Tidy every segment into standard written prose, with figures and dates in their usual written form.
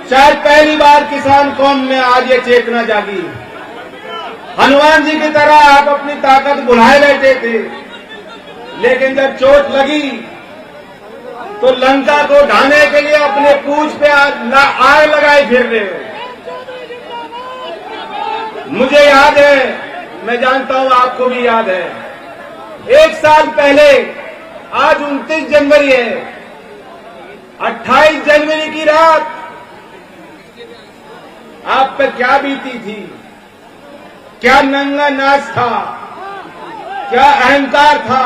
शायद पहली बार किसान कौम में आज ये चेतना जागी। हनुमान जी की तरह आप अपनी ताकत बुलाए बैठे थे, लेकिन जब चोट लगी तो लंका को ढाने के लिए अपने पूंछ पे आग लगाए फिर रहे हो। मुझे याद है, मैं जानता हूं आपको भी याद है, 1 साल पहले आज 29 जनवरी है, 28 जनवरी की रात आप पे क्या बीती थी, क्या नंगा नाच था, क्या अहंकार था।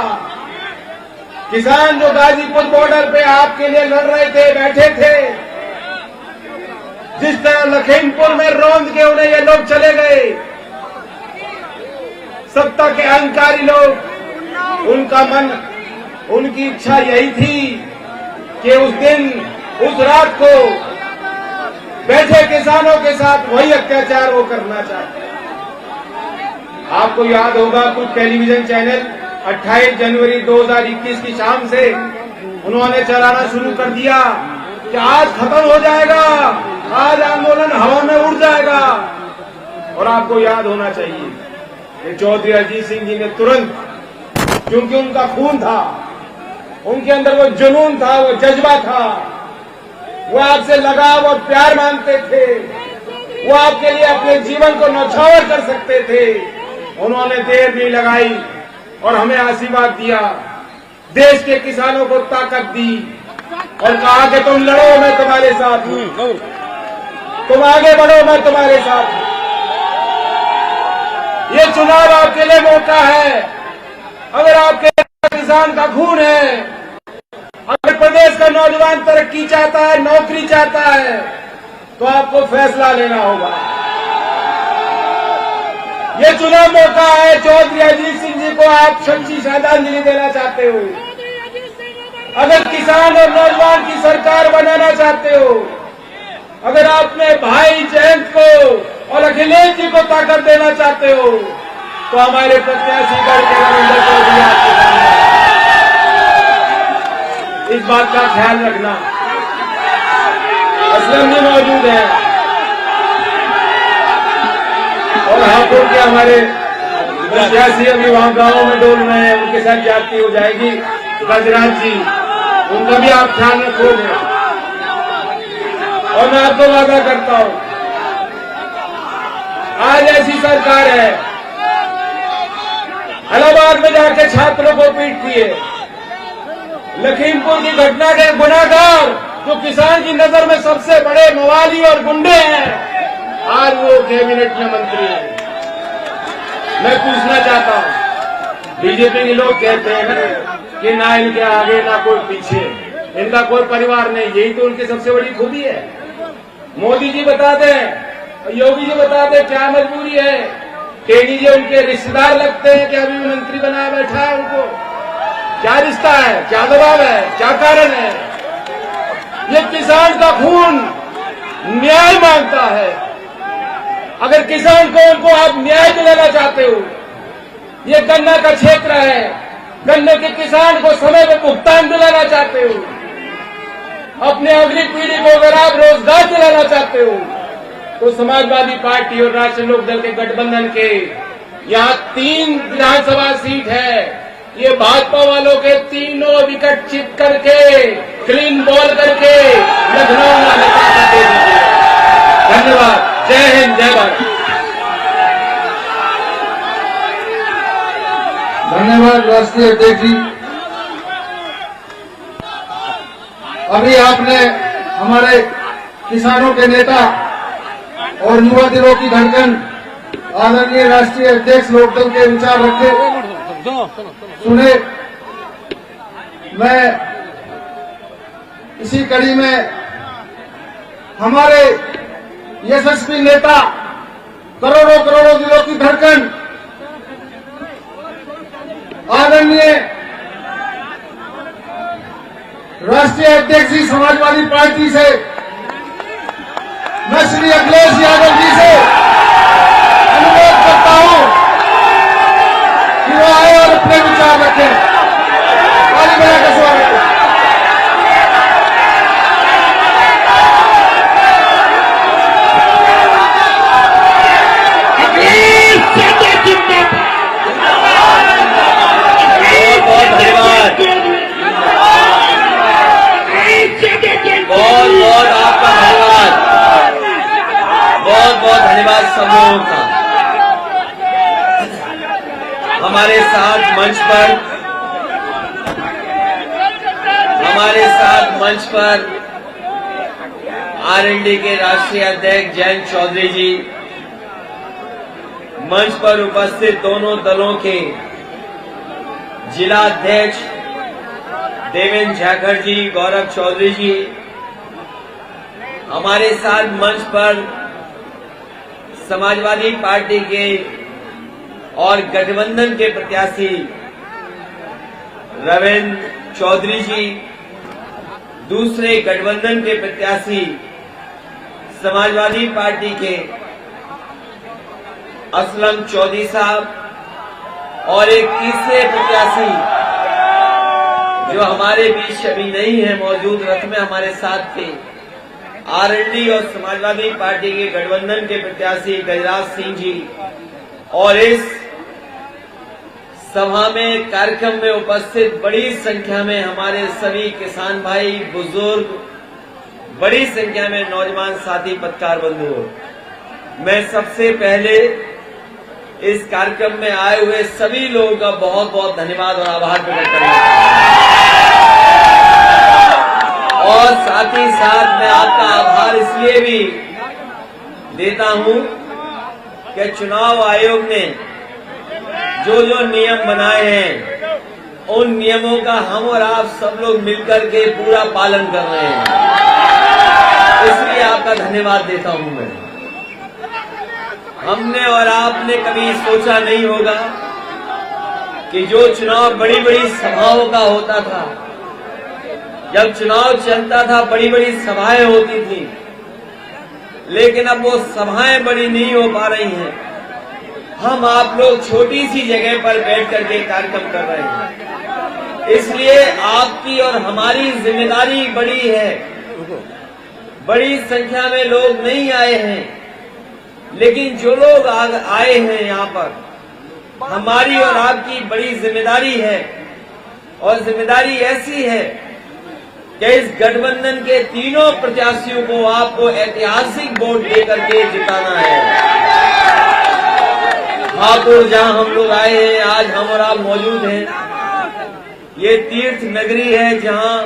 किसान जो गाजीपुर बॉर्डर पे आपके लिए लड़ रहे थे, बैठे थे, जिस तरह लखीमपुर में रौंद के उन्हें ये लोग चले गए, सत्ता के अहंकारी लोग, उनका मन, उनकी इच्छा यही थी कि उस दिन, उस रात को बैठे किसानों के साथ वही अत्याचार वो करना चाहते। आपको याद होगा कुछ टेलीविजन चैनल 28 जनवरी 2021 की शाम से उन्होंने चलाना शुरू कर दिया कि आज खत्म हो जाएगा, आज आंदोलन हवा में उड़ जाएगा। और आपको याद होना चाहिए कि चौधरी अजीत सिंह जी ने तुरंत, क्योंकि उनका खून था, उनके अंदर वो जुनून था, वो जज्बा था, वो आपसे लगाव और प्यार मांगते थे, वो आपके लिए अपने जीवन को न्यौछावर कर सकते थे। उन्होंने देर नहीं लगाई और हमें आशीर्वाद दिया, देश के किसानों को ताकत दी और कहा कि तुम लड़ो, मैं तुम्हारे साथ हूं, तुम आगे बढ़ो, मैं तुम्हारे साथ हूं। ये चुनाव आपके लिए मौका है। अगर आपके किसान का खून है, अगर प्रदेश का नौजवान तरक्की चाहता है, नौकरी चाहता है, तो आपको फैसला लेना होगा। ये चुनाव मौका है। चौधरी अजीत सिंह जी को आप सच्ची श्रद्धांजलि देना चाहते हो, अगर किसान और नौजवान की सरकार बनाना चाहते हो, अगर आपने भाई जयंत को और अखिलेश जी को ताकत देना चाहते हो, तो हमारे प्रत्याशी करके रविंद्र चौधरी आपके सामने। इस बात का ख्याल रखना। असलम भी मौजूद है और हापुड़ के हमारे प्रत्याशी अभी वहां गांव में डोल रहे हैं, उनके साथ जाती हो जाएगी गजराज जी, उनका भी आप ख्याल रखोगे। और मैं आपको वादा करता हूं, आज ऐसी सरकार है, इलाहाबाद में जाके छात्रों को पीटती है, लखीमपुर की घटना के गुनाहगार जो किसान की नजर में सबसे बड़े मवाली और गुंडे हैं, आज वो कैबिनेट में मंत्री है। मैं पूछना चाहता हूं, बीजेपी के लोग कहते हैं कि ना इनके आगे ना कोई पीछे, इनका कोई परिवार नहीं, यही तो उनकी सबसे बड़ी खूबी है। मोदी जी बता दें, योगी जी बता दें, क्या मजबूरी है? टेनी जी उनके रिश्तेदार लगते हैं कि अभी भी मंत्री बनाया बैठा है, उनको क्या रिश्ता है, क्या दबाव है, क्या कारण है? ये किसान का खून न्याय मांगता है। अगर किसान को उनको आप न्याय दिलाना चाहते हो, ये गन्ना का क्षेत्र है, गन्ने के किसान को समय पर भुगतान दिलाना चाहते हो, अपने अगली पीढ़ी को अगर आप रोजगार दिलाना चाहते हो, तो समाजवादी पार्टी और राष्ट्रीय लोकदल के गठबंधन के यहाँ 3 विधानसभा सीट है, ये भाजपा वालों के तीनों विकेट चिप करके, क्लीन बॉल करके लखनऊ में ताकत दे दीजिए। धन्यवाद। जय हिंद, जय भारत। धन्यवाद राष्ट्रीय अध्यक्ष जी। अभी आपने हमारे किसानों के नेता और युवा दिलों की धड़कन आदरणीय राष्ट्रीय अध्यक्ष लोकदल के विचार रखे, सुने। मैं इसी कड़ी में हमारे यशस्वी नेता, करोड़ों करोड़ों दिलों की धड़कन आदरणीय राष्ट्रीय अध्यक्ष जी समाजवादी पार्टी से, मैं श्री अखिलेश यादव जी से अनुरोध करता हूं कि वो आए और अपने विचार रखें। ताली बजाकर स्वागत है। धन्यवाद सब लोगों का। हमारे साथ मंच पर आरएलडी के राष्ट्रीय अध्यक्ष जयंत चौधरी जी, मंच पर उपस्थित दोनों दलों के जिला अध्यक्ष देवेंद्र झाखड़ जी, गौरव चौधरी जी, हमारे साथ मंच पर समाजवादी पार्टी के और गठबंधन के प्रत्याशी रविंद्र चौधरी जी, दूसरे गठबंधन के प्रत्याशी समाजवादी पार्टी के असलम चौधरी साहब और एक तीसरे प्रत्याशी जो हमारे बीच अभी नहीं है मौजूद, रथ में हमारे साथ थे, आरएलडी और समाजवादी पार्टी के गठबंधन के प्रत्याशी गजराज सिंह जी। और इस सभा में कार्यक्रम में उपस्थित बड़ी संख्या में हमारे सभी किसान भाई, बुजुर्ग, बड़ी संख्या में नौजवान साथी, पत्रकार बंधुओं, मैं सबसे पहले इस कार्यक्रम में आए हुए सभी लोगों का बहुत बहुत धन्यवाद और आभार प्रकट करना और साथ ही साथ मैं आपका आभार इसलिए भी देता हूं कि चुनाव आयोग ने जो जो नियम बनाए हैं उन नियमों का हम और आप सब लोग मिलकर के पूरा पालन कर रहे हैं, इसलिए आपका धन्यवाद देता हूं मैं। हमने और आपने कभी सोचा नहीं होगा कि जो चुनाव बड़ी बड़ी सभाओं का होता था, जब चुनाव चलता था बड़ी बड़ी सभाएं होती थी, लेकिन अब वो सभाएं बड़ी नहीं हो पा रही हैं। हम आप लोग छोटी सी जगह पर बैठ करके कार्यक्रम कर रहे हैं, इसलिए आपकी और हमारी जिम्मेदारी बड़ी है। बड़ी संख्या में लोग नहीं आए हैं, लेकिन जो लोग आए हैं यहाँ पर, हमारी और आपकी बड़ी जिम्मेदारी है। और जिम्मेदारी ऐसी है कि इस गठबंधन के तीनों प्रत्याशियों को आपको ऐतिहासिक वोट देकर के जिताना है। हापुड़ जहां हम लोग आए हैं, आज हम और आप मौजूद हैं, ये तीर्थ नगरी है जहां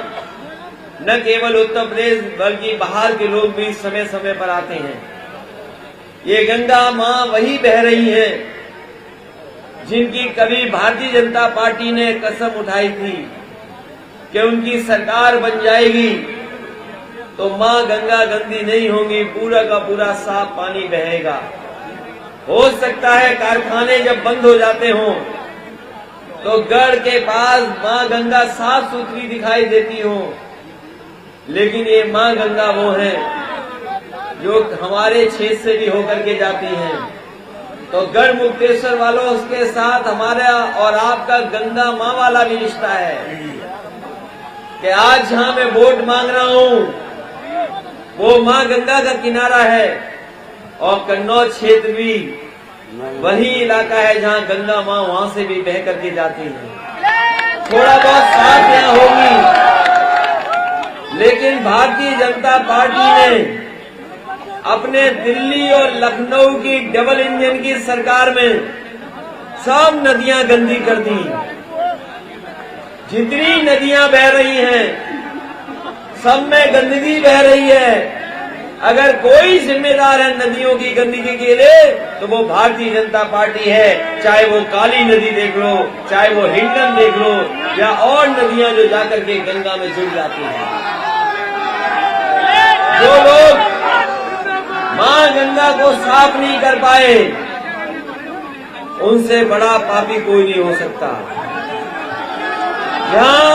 न केवल उत्तर प्रदेश बल्कि बाहर के लोग भी समय समय पर आते हैं। ये गंगा मां वही बह रही है जिनकी कभी भारतीय जनता पार्टी ने कसम उठाई थी कि उनकी सरकार बन जाएगी तो मां गंगा गंदी नहीं होगी, पूरा का पूरा साफ पानी बहेगा। हो सकता है कारखाने जब बंद हो जाते हों तो गढ़ के पास मां गंगा साफ सुथरी दिखाई देती हो, लेकिन ये मां गंगा वो है जो हमारे क्षेत्र से भी होकर के जाती हैं। तो गढ़ मुक्तेश्वर वालों, उसके साथ हमारा और आपका गंगा मां वाला भी रिश्ता है कि आज जहां मैं वोट मांग रहा हूं वो मां गंगा का किनारा है और कन्नौज क्षेत्र भी वही इलाका है जहां गंगा मां वहां से भी बह करके जाती है। थोड़ा बहुत साथ यहाँ होगी, लेकिन भारतीय जनता पार्टी ने अपने दिल्ली और लखनऊ की डबल इंजन की सरकार में सब नदियां गंदी कर दी। जितनी नदियां बह रही हैं सब में गंदगी बह रही है। अगर कोई जिम्मेदार है नदियों की गंदगी के लिए तो वो भारतीय जनता पार्टी है। चाहे वो काली नदी देख लो, चाहे वो हिंडन देख लो, या और नदियां जो जाकर के गंगा में जुड़ जाती हैं। जो लोग मां गंगा को साफ नहीं कर पाए, उनसे बड़ा पापी कोई नहीं हो सकता। जहां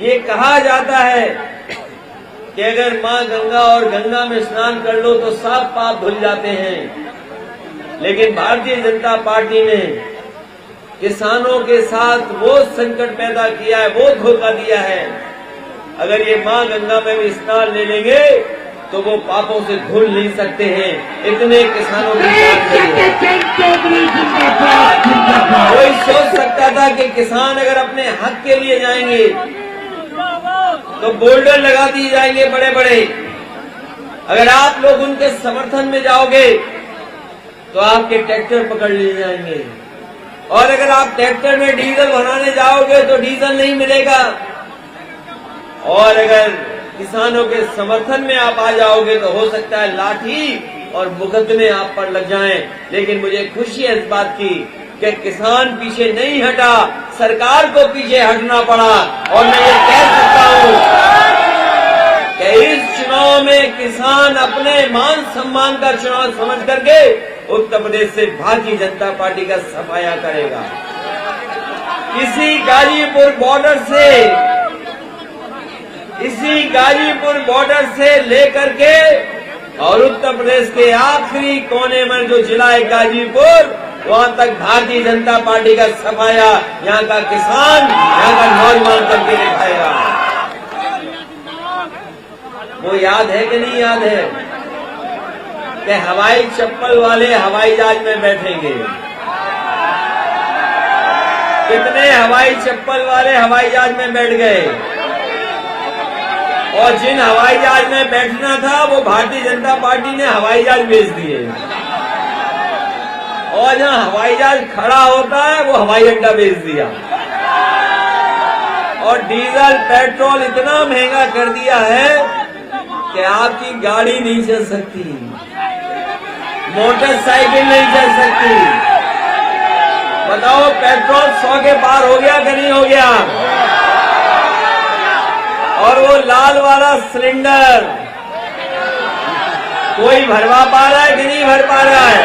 ये कहा जाता है कि अगर मां गंगा और गंगा में स्नान कर लो तो सब पाप धुल जाते हैं, लेकिन भारतीय जनता पार्टी ने किसानों के साथ वो संकट पैदा किया है, वो धोखा दिया है। अगर ये मां गंगा में भी स्नान ले लेंगे तो वो पापों से धुल नहीं सकते हैं। इतने किसानों की कोई सोच सकता था कि किसान अगर अपने हक के लिए जाएंगे तो बोल्डर लगा दिए जाएंगे बड़े बड़े, अगर आप लोग उनके समर्थन में जाओगे तो आपके ट्रैक्टर पकड़ लिए जाएंगे, और अगर आप ट्रैक्टर में डीजल भराने जाओगे तो डीजल नहीं मिलेगा, और अगर किसानों के समर्थन में आप आ जाओगे तो हो सकता है लाठी और मुकदमे आप पर लग जाएं। लेकिन मुझे खुशी है इस बात की कि किसान पीछे नहीं हटा, सरकार को पीछे हटना पड़ा, और मैं ये कह सकता हूं कि इस चुनाव में किसान अपने मान सम्मान का चुनाव समझ करके उत्तर प्रदेश से भारतीय जनता पार्टी का सफाया करेगा। इसी गाजीपुर बॉर्डर से लेकर के और उत्तर प्रदेश के आखिरी कोने में जो जिला है गाजीपुर, वहां तक भारतीय जनता पार्टी का सफाया यहाँ का किसान, यहाँ का नौजवान करके दिखाएगा। वो याद है कि नहीं याद है कि हवाई चप्पल वाले हवाई जहाज में बैठेंगे? कितने हवाई चप्पल वाले हवाई जहाज में बैठ गए, और जिन हवाई जहाज में बैठना था वो भारतीय जनता पार्टी ने हवाई जहाज भेज दिए, और जहां हवाई जहाज खड़ा होता है वो हवाई अड्डा भेज दिया, और डीजल पेट्रोल इतना महंगा कर दिया है कि आपकी गाड़ी नहीं चल सकती, मोटरसाइकिल नहीं चल सकती। बताओ पेट्रोल 100 के पार हो गया कि नहीं हो गया? और वो लाल वाला सिलेंडर कोई भरवा पा रहा है कि नहीं भर पा रहा है?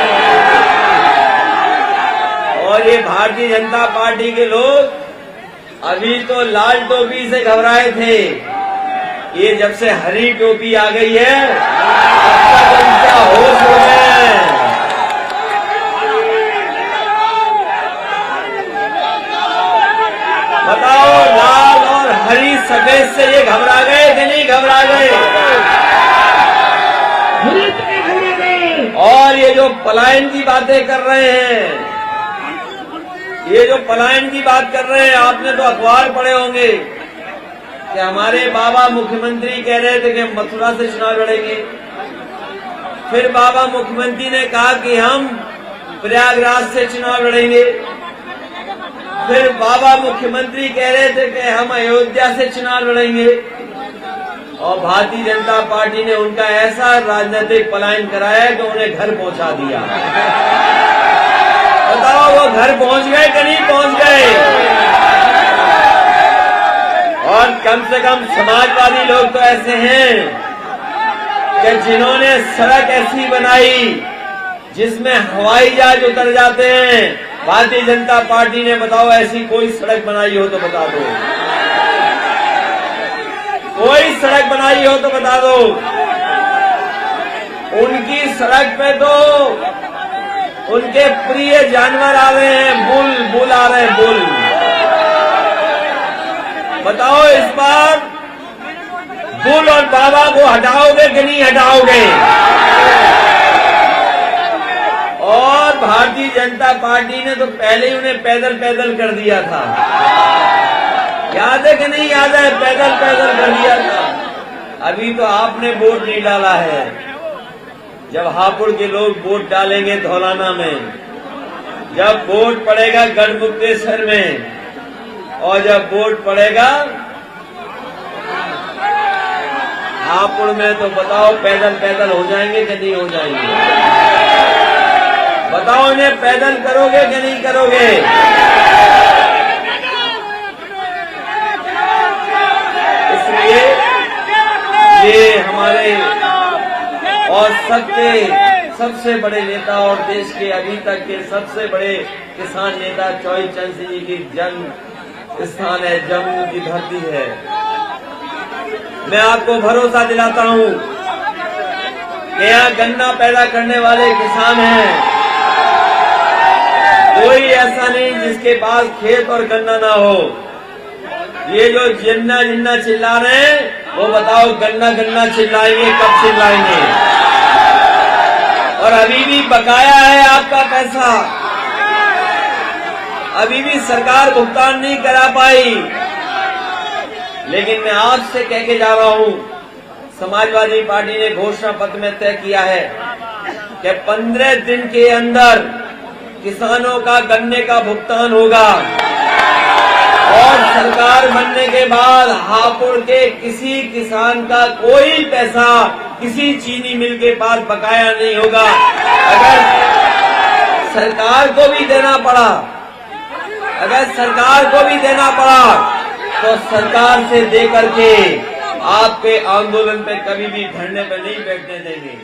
और ये भारतीय जनता पार्टी के लोग अभी तो लाल टोपी से घबराए थे, ये जब से हरी टोपी आ गई है तब तक उनका होश हो गया है। बताओ लाल और हरी सफेद से ये घबरा गए कि नहीं घबरा गए? और ये जो पलायन की बातें कर रहे हैं, ये जो पलायन की बात कर रहे हैं, आपने तो अखबार पढ़े होंगे कि हमारे बाबा मुख्यमंत्री कह रहे थे कि मथुरा से चुनाव लड़ेंगे। फिर बाबा मुख्यमंत्री ने कहा कि हम प्रयागराज से चुनाव लड़ेंगे। फिर बाबा मुख्यमंत्री कह रहे थे कि हम अयोध्या से चुनाव लड़ेंगे, और भारतीय जनता पार्टी ने उनका ऐसा राजनीतिक पलायन कराया कि उन्हें घर पहुंचा दिया। बताओ वो घर पहुंच गए कि नहीं पहुंच गए? और कम से कम समाजवादी लोग तो ऐसे हैं कि जिन्होंने सड़क ऐसी बनाई जिसमें हवाई जहाज उतर जाते हैं। भारतीय जनता पार्टी ने बताओ ऐसी कोई सड़क बनाई हो तो बता दो, कोई सड़क बनाई हो तो बता दो। उनकी सड़क पे तो उनके प्रिय जानवर आ रहे हैं, बुल आ रहे हैं, बुल। बताओ इस बार बुल और बाबा को हटाओगे कि नहीं हटाओगे? और भारतीय जनता पार्टी ने तो पहले ही उन्हें पैदल पैदल कर दिया था, याद है कि नहीं याद है? पैदल पैदल कर दिया था। अभी तो आपने वोट नहीं डाला है। जब हापुड़ के लोग वोट डालेंगे धौलाना में, जब वोट पड़ेगा गढ़मुक्तेश्वर में, और जब वोट पड़ेगा हापुड़ में, तो बताओ पैदल पैदल हो जाएंगे कि नहीं हो जाएंगे? बताओ इन्हें पैदल करोगे कि नहीं करोगे? इसलिए ये हमारे और सबसे बड़े नेता और देश के अभी तक के सबसे बड़े किसान नेता चौधरी चरण सिंह जी की जन्म स्थान है, जम्मू की धरती है। मैं आपको भरोसा दिलाता हूं कि यहाँ गन्ना पैदा करने वाले किसान हैं, कोई ऐसा नहीं जिसके पास खेत और गन्ना ना हो। ये जो जिन्ना जिन्ना चिल्ला रहे हैं वो बताओ गन्ना गन्ना चिल्लाएंगे कब चिल्लाएंगे? और अभी भी बकाया है आपका पैसा, अभी भी सरकार भुगतान नहीं करा पाई। लेकिन मैं आपसे कह के जा रहा हूं, समाजवादी पार्टी ने घोषणा पत्र में तय किया है कि 15 दिन के अंदर किसानों का गन्ने का भुगतान होगा और सरकार बनने के बाद हापुड़ के किसी किसान का कोई पैसा किसी चीनी मिल के पास बकाया नहीं होगा। अगर सरकार को भी देना पड़ा तो सरकार से दे करके आपके आंदोलन पे कभी भी धरने पे नहीं बैठने देंगे।